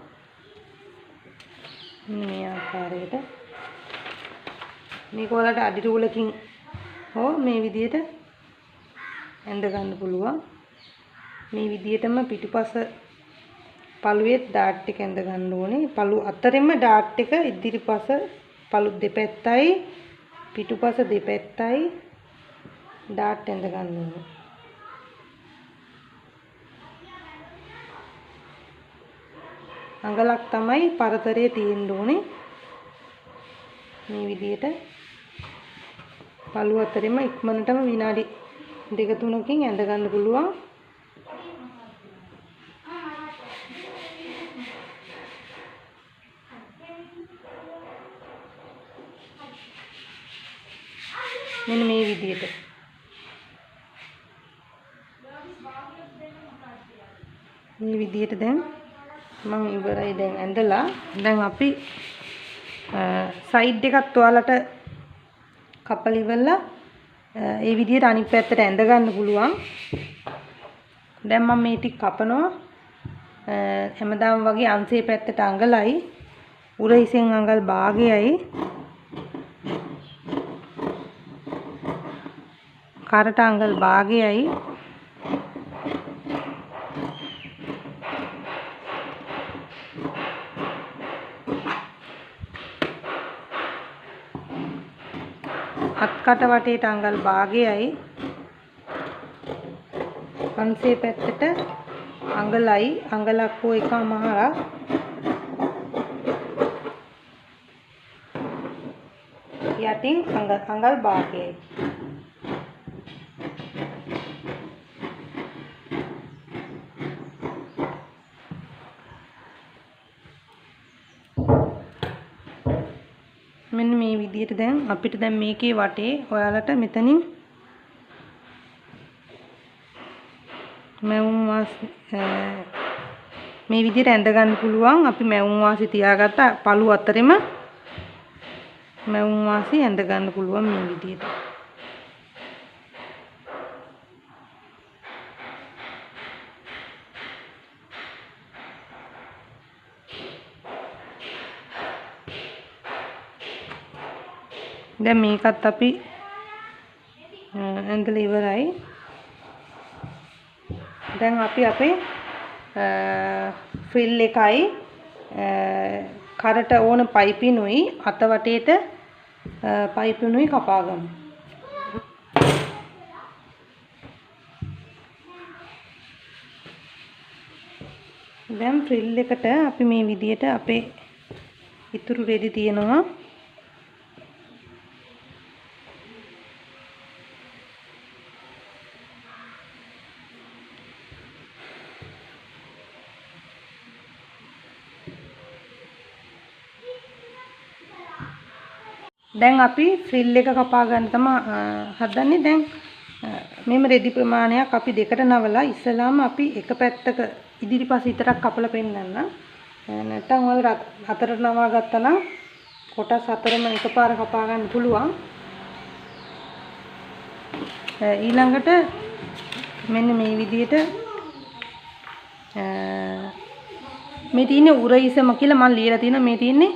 මේ ආකාරයට මේක වලට අඩි රූලකින් හෝ මේ විදිහට ඇඳ ගන්න පුළුවන්. මේ විදිහටම පිටුපස පළුවේ ඩාට් ටික ඇඳ ගන්න ඕනේ. පළු අතරෙම ඩාට් ටික ඉදිරිපස පළු දෙපැත්තයි පිටුපස දෙපැත්තයි ඩාට් ඇඳ ගන්න ඕනේ. අඟලක් තමයි පරතරයේ තියෙන්න ඕනේ. මේ විදිහට පළු අතරෙම ඉක්මනටම විනාඩි 2-3කින් ඇඳ ගන්න පුළුවන්. මෙන්න මේ විදිහට දැන් මම ඉවරයි. දැන් ඇඳලා දැන් අපි සයිඩ් එකත් ඔයාලට කපලා ඉවරලා ඒ විදිහට අනිත් පැත්තට ඇඳ ගන්න පුළුවන්. දැන් මම මේ ටික කපනවා. හැමදාම වගේ අංශයේ පැත්තට අඟලයි උර හිසෙන් අඟල් භාගයයි කරට අඟල් භාගයයි අත්කට වටේට අඟල් භාගයයි අන්සේ පැත්තට අඟලයි අඟලක් හෝ එකමාරක් යටින් අඟල් භාගයයි. මෙන්න මේ විදිහට දැන් අපිට දැන් මේකේ වටේ ඔයාලට මෙතනින් මැවුම් වාසි මේ විදිහට ඇඳ ගන්න පුළුවන්. අපි මැවුම් වාසි තියාගත්ත පළු අතරෙම මැවුම් වාසි ඇඳ ගන්න පුළුවන් මේ විදිහට. දැන් මේකත් අපි ඇඳලා ඉවරයි. දැන් අපි අපේ ෆ්‍රිල් එකයි කරට ඕන පයිපිනුයි අත වටේට පයිපිනුයි කපා ගමු. දැන් ෆ්‍රිල් එකට අපි මේ විදිහට අපේ ඉතුරු රෙදි තියෙනවා. දැන් අපි ෆ්‍රිල් එක කපා ගන්න තමයි හදන්නේ. දැන් මෙම රෙදි ප්‍රමාණයක් අපි දෙකට නවලා ඉස්සලාම අපි එක පැත්තක ඉදිරිපස විතරක් කපලා පෙන්නන්න. නැත්නම් ඔයාල හතරට නවා ගත්තා නම් කොටස් හතරම එකපාර කපා ගන්න පුළුවන්. ඊළඟට මෙන්න මේ විදිහට මේ තියෙන්නේ උරහිසම කියලා මම ලියලා තියෙනවා. මේ තියෙන්නේ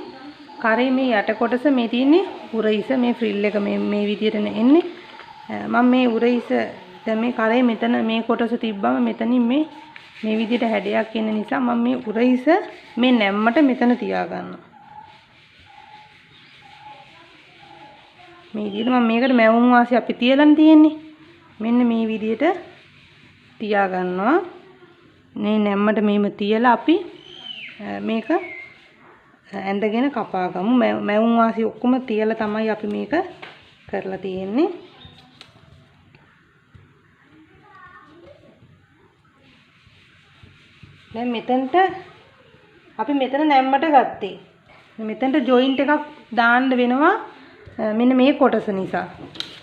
කරේ මේ යට කොටස, මේ තියෙන්නේ උරහිස. මේ ෆ්‍රිල් එක මේ විදිහට එන්නේ. මම මේ උරහිස දැන් මේ කරේ මෙතන මේ කොටස තිබ්බම මෙතනින් මේ විදිහට හැඩයක් එන නිසා මම මේ උරහිස මේ නැම්මට මෙතන තියා ගන්නවා. මේ විදිහට මම මේකට මැවුම් වාසි අපි තියලානේ තියෙන්නේ. මෙන්න මේ විදිහට තියා ගන්නවා. මේ නැම්මට මෙහෙම තියලා අපි මේක ඇඳගෙන කපා ගමු. මැවුම් වාසි ඔක්කොම තියලා තමයි අපි මේක කරලා තියෙන්නේ. දැන් මෙතනට අපි මෙතන නැම්මට ගත්තේ. මෙතනට ජොයින්ට් එකක් දාන්න වෙනවා මෙන්න මේ කොටස නිසා.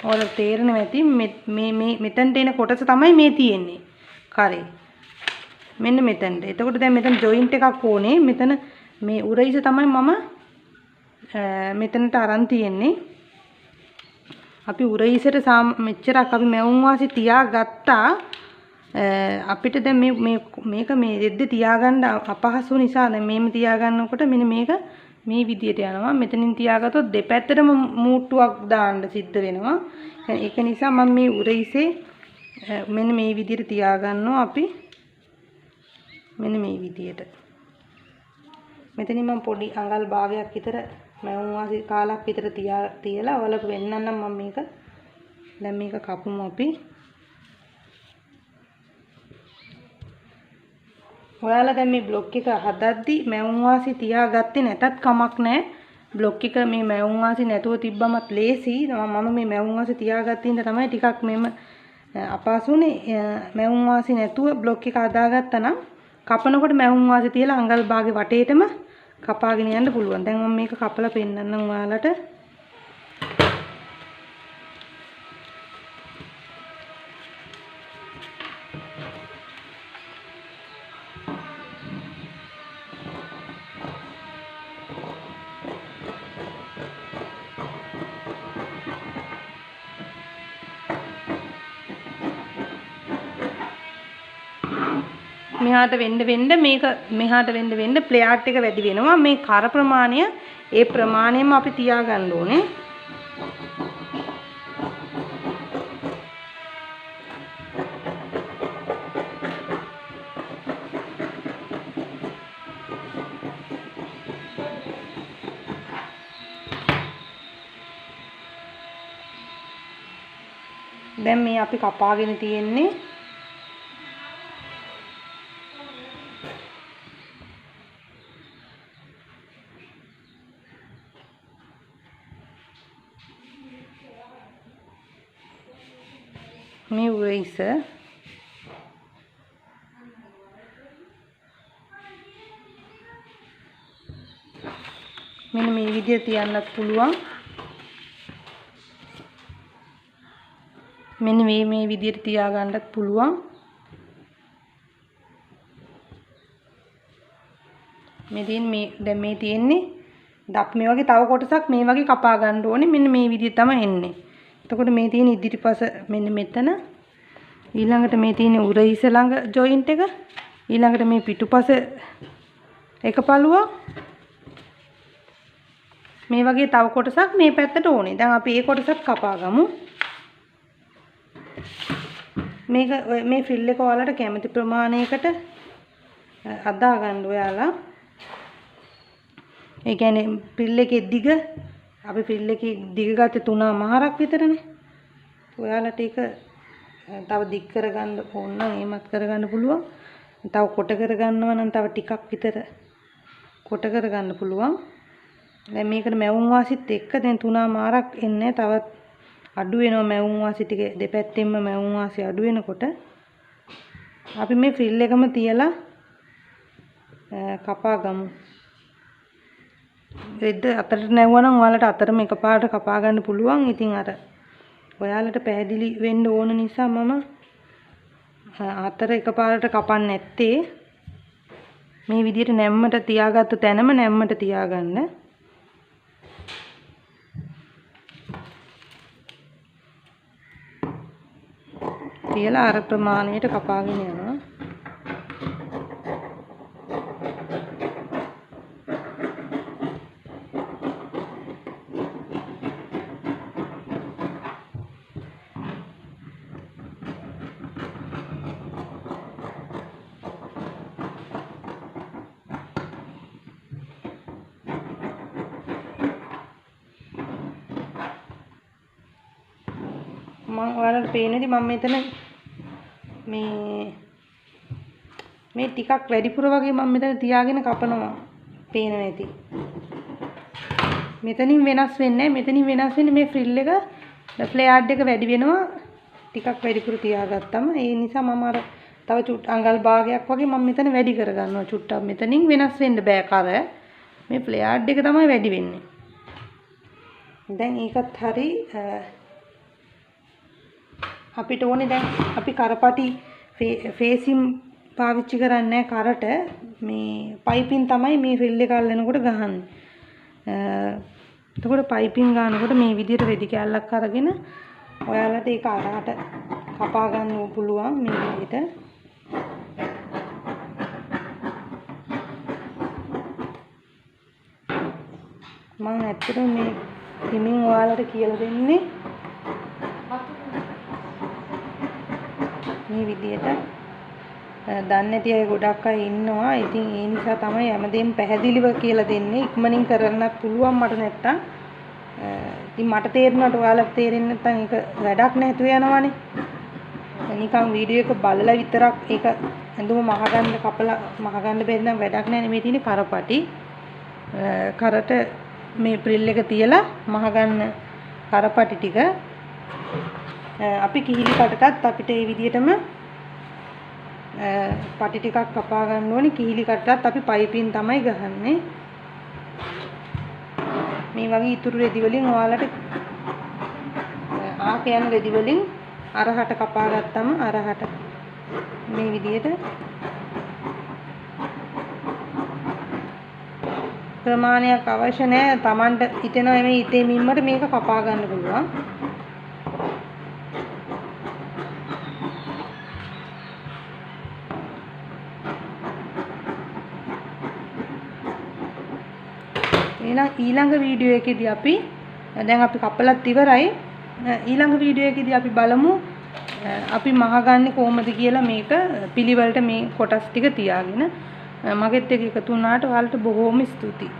ඔයාලට තේරෙනවා ඇති මේ මෙතනට එන කොටස තමයි මේ තියෙන්නේ කරේ. මෙන්න මෙතනට. එතකොට දැන් මෙතන ජොයින්ට් එකක් ඕනේ. මෙතන මේ උරහිස තමයි මම මෙතනට අරන් තියෙන්නේ. අපි උරහිසට මෙච්චරක් අපි මැවුම් වාසි තියාගත්තා. අපිට දැන් මේක මේ රෙද්ද තියාගන්න අපහසු නිසා දැන් මේම තියාගන්නකොට මෙන්න මේක මේ විදියට යනවා. මෙතනින් තියාගත්තොත් දෙපැත්තටම මූට්ටුවක් දාන්න සිද්ධ වෙනවා. ඒක නිසා මම මේ උරහිසේ මෙන්න මේ විදියට තියාගන්නවා අපි. මෙන්න මේ විදියට. මෙතනින් මම පොඩි අඟල් භාගයක් විතර මැවුම් වාසි කාලක් විතර තියලා ඔයාලට වෙන්නන්නම් මම මේක දැන් මේක කපමු අපි. ඔයාලා දැන් මේ බ්ලොක් එක හදද්දි මැවුම් වාසි තියාගත්තේ නැතත් කමක් නැහැ. බ්ලොක් එක මේ මැවුම් වාසි නැතුව තිබ්බමත් ලේසි. මම මේ මැවුම් වාසි තියාගත්තින්ද තමයි ටිකක් මෙම අපහසුනේ. මැවුම් වාසි නැතුව බ්ලොක් එක හදාගත්තා නම් කපනකොට මැවුම් වාසි තියලා අඟල් භාගේ වටේටම කපාගෙන යන්න පුළුවන්. දැන් මම මේක කපලා පෙන්නන්නම් ඔයාලට. මෙහාට වෙන්න මේක මෙහාට වෙන්න ප්ලේට් එක වැඩි වෙනවා. මේ කර ප්‍රමාණය ඒ ප්‍රමාණයම අපි තියාගන්න ඕනේ. දැන් මේ අපි කපාගෙන තියෙන්නේ මේ උරහිස මෙන්න මේ විදිහට තියන්නත් පුළුවන්. මෙන්න මේ විදිහට තියාගන්නත් පුළුවන්. දැන් මේ තියෙන්නේ දත් මේ වගේ තව කොටසක් මේ වගේ කපා ගන්න ඕනේ. මෙන්න මේ විදිහට තමයි එන්නේ. එතකොට මේ තියෙන ඉදිරිපස මෙන්න මෙතන. ඊළඟට මේ තියෙන උරහිස ළඟ ජොයින්ට් එක. ඊළඟට මේ පිටුපස එක පළුවක්. මේ වගේ තව කොටසක් මේ පැත්තට ඕනේ. දැන් අපි මේ කොටසත් කපා ගමු. මේ ෆ්‍රිල් එක ඔයාලට කැමති ප්‍රමාණයකට අදා ගන්න ඔයාලා. ඒ කියන්නේ ෆ්‍රිල් එකේ දිග අපි ෆ්‍රිල් එකේ දිග ගත්තේ 3.5ක් විතරනේ. ඔයාලට ඒක තව දික් කරගන්න ඕන නම් එහෙමත් කරගන්න පුළුවන්. තව කොට කරගන්නවා නම් තව ටිකක් විතර කොට කරගන්න පුළුවන්. දැන් මේකට මැවුම් වාසිත් එක්ක දැන් 3.5ක් එන්නේ. තවත් අඩු වෙනවා මැවුම් වාසි ටික දෙපැත්තෙන්ම මැවුම් වාසි අඩු වෙනකොට අපි මේ ෆ්‍රිල් එකම තියලා කපා ගමු. රෙද්ද අතරට නැවුවා නම් ඔයාලට අතරම එකපාරට කපා ගන්න පුළුවන්. ඉතින් අර ඔයාලට පැහැදිලි වෙන්න ඕන නිසා මම අතර එකපාරට කපන්නේ නැත්තේ. මේ විදිහට නැම්මට තියාගත්ත තැනම නැම්මට තියාගන්න. තියලා අර ප්‍රමාණයට කපාගෙන යනවා. ඔයාලට පේනේද මම මෙතන මේ ටිකක් වැඩිපුර වගේ මම මෙතන තියාගෙන කපනවා. පේනවා ඇති. මෙතනින් වෙනස් වෙන්නේ නැහැ. මෙතනින් වෙනස් වෙන්නේ මේ ෆ්‍රිල් එක ෆ්ලෙයාර්ඩ් එක වැඩි වෙනවා. ටිකක් වැඩිපුර තියාගත්තම ඒ නිසා මම අර තව චුට් අඟල් භාගයක් වගේ මම මෙතන වැඩි කරගන්නවා. චුට්ටක් මෙතනින් වෙනස් වෙන්න බෑ කර. මේ ෆ්ලෙයාර්ඩ් එක තමයි වැඩි වෙන්නේ. දැන් ඒකත් හරි අපිට ඕනේ දැන් අපි කරපටි ෆේසින් පාවිච්චි කරන්නේ කරට මේ පයිපින් තමයි මේ ෆ්‍රිල් එක අල්ලනකොට ගහන්නේ. එතකොට පයිපින් ගන්නකොට මේ විදිහට රෙදි කැල්ලක් අරගෙන ඔයාලට ඒක අරහට කපා ගන්න පුළුවන් මේ විදිහට. මම ඇත්තටම මේ හිමින් ඔයාලට කියලා දෙන්නේ මේ විදිහට. දන්නේ නැති අය ගොඩක් අය ඉන්නවා. ඉතින් ඒ නිසා තමයි හැමදේම පැහැදිලිව කියලා දෙන්නේ. ඉක්මනින් කරන්නත් පුළුවන් මට නැත්තම්. ඉතින් මට තේරුණාට ඔයාලට තේරෙන්නේ නැත්නම් ඒක වැඩක් නැතුව යනවනේ. නිකන් වීඩියෝ එක බලලා විතරක් ඒක ඇඳුම මහගන්න කපලා මහගන්න බැරි නම් වැඩක් නැහැ. මේ තියෙන්නේ කරපටි. කරට මේ ෆ්‍රිල් එක තියලා මහගන්න කරපටි ටික අපි කිහිලි කටටත් අපිට මේ විදිහටම පටි ටිකක් කපා ගන්න ඕනේ. කිහිලි කටටත් අපි පයිපින් තමයි ගහන්නේ. මේ වගේ ඉතුරු රෙදි වලින් ඔයාලට ආක යන රෙදි වලින් අරහට කපා ගත්තම අරහට මේ විදිහට ප්‍රමාණයක් අවශ්‍ය නැහැ. Tamanට හිතෙනවා මේ ඉතේ මිම්මට මේක කපා ගන්න පුළුවන්. ඊළඟ වීඩියෝ එකේදී අපි දැන් අපි කපලත් ඉවරයි. ඊළඟ වීඩියෝ එකේදී අපි බලමු අපි මහගන්නේ කොහොමද කියලා. මේක පිළිවෙලට මේ කොටස් ටික තියාගෙන මගෙත් එක්ක එකතු වුණාට ඔයාලට බොහොම ස්තුතියි.